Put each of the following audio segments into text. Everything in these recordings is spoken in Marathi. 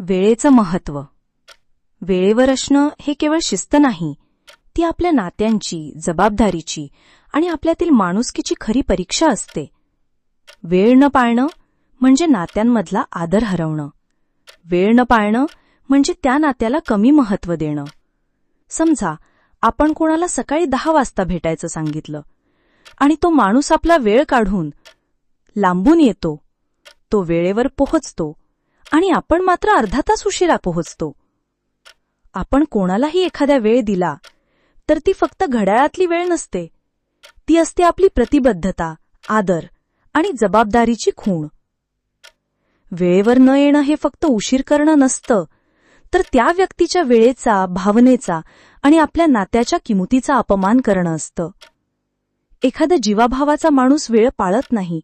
वेळेचं महत्त्व. वेळेवर असणं हे केवळ शिस्त नाही, ती आपल्या नात्यांची, जबाबदारीची आणि आपल्यातील माणुसकीची खरी परीक्षा असते. वेळ न पाळणं म्हणजे नात्यांमधला आदर हरवणं. वेळ न पाळणं म्हणजे त्या नात्याला कमी महत्त्व देणं. समजा आपण कोणाला सकाळी 10 वाजता भेटायचं सांगितलं आणि तो माणूस आपला वेळ काढून लांबून येतो, तो वेळेवर पोहोचतो आणि आपण मात्र अर्धा तास उशिरा पोहोचतो. आपण कोणालाही एखाद्या वेळ दिला तर ती फक्त घड्याळातली वेळ नसते, ती असते आपली प्रतिबद्धता, आदर आणि जबाबदारीची खूण. वेळेवर न येणं हे फक्त उशीर करणं नसतं, तर त्या व्यक्तीच्या वेळेचा, भावनेचा आणि आपल्या नात्याच्या किमतीचा अपमान करणं असतं. एखादा जीवाभावाचा माणूस वेळ पाळत नाही,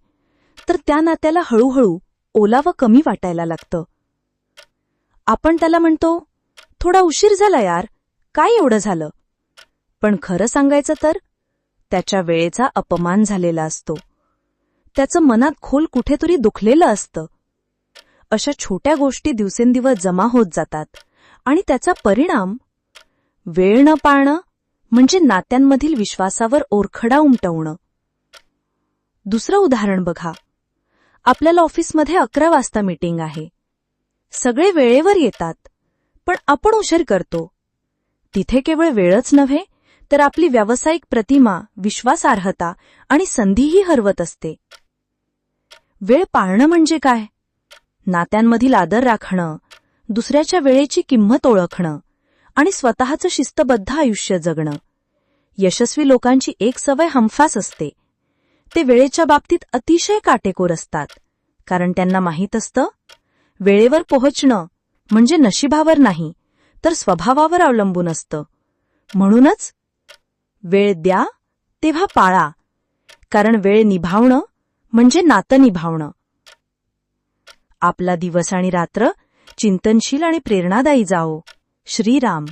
तर त्या नात्याला हळूहळू ओला व कमी वाटायला लागतं. आपण त्याला म्हणतो, थोडा उशीर झाला यार, काय एवढं झालं? पण खरं सांगायचं तर त्याच्या वेळेचा अपमान झालेला असतो. त्याचं मनात खोल कुठेतरी दुखलेलं असतं. अशा छोट्या गोष्टी दिवसेंदिवस जमा होत जातात आणि त्याचा परिणाम वेळ न पाळणं म्हणजे नात्यांमधील विश्वासावर ओरखडा उमटवणं. दुसरं उदाहरण बघा. आपल्याला ऑफिसमध्ये 11 वाजता मीटिंग आहे. सगळे वेळेवर येतात, पण आपण उशीर करतो. तिथे केवळ वेळच नव्हे तर आपली व्यावसायिक प्रतिमा, विश्वासार्हता आणि संधीही हरवत असते. वेळ पाळणं म्हणजे काय? नात्यांमधील आदर राखणं, दुसऱ्याच्या वेळेची किंमत ओळखणं आणि स्वतःचं शिस्तबद्ध आयुष्य जगणं. यशस्वी लोकांची एक सवय हमखास असते. ते वेळेच्या बाबतीत अतिशय काटेकोर असतात, कारण त्यांना माहीत असतं, वेळेवर पोहोचणं म्हणजे नशिबावर नाही तर स्वभावावर अवलंबून असतं. म्हणूनच वेळ द्या तेव्हा पाळा, कारण वेळ निभावणं म्हणजे नातं निभावणं. आपला दिवस आणि रात्र चिंतनशील आणि प्रेरणादायी जाओ. श्रीराम.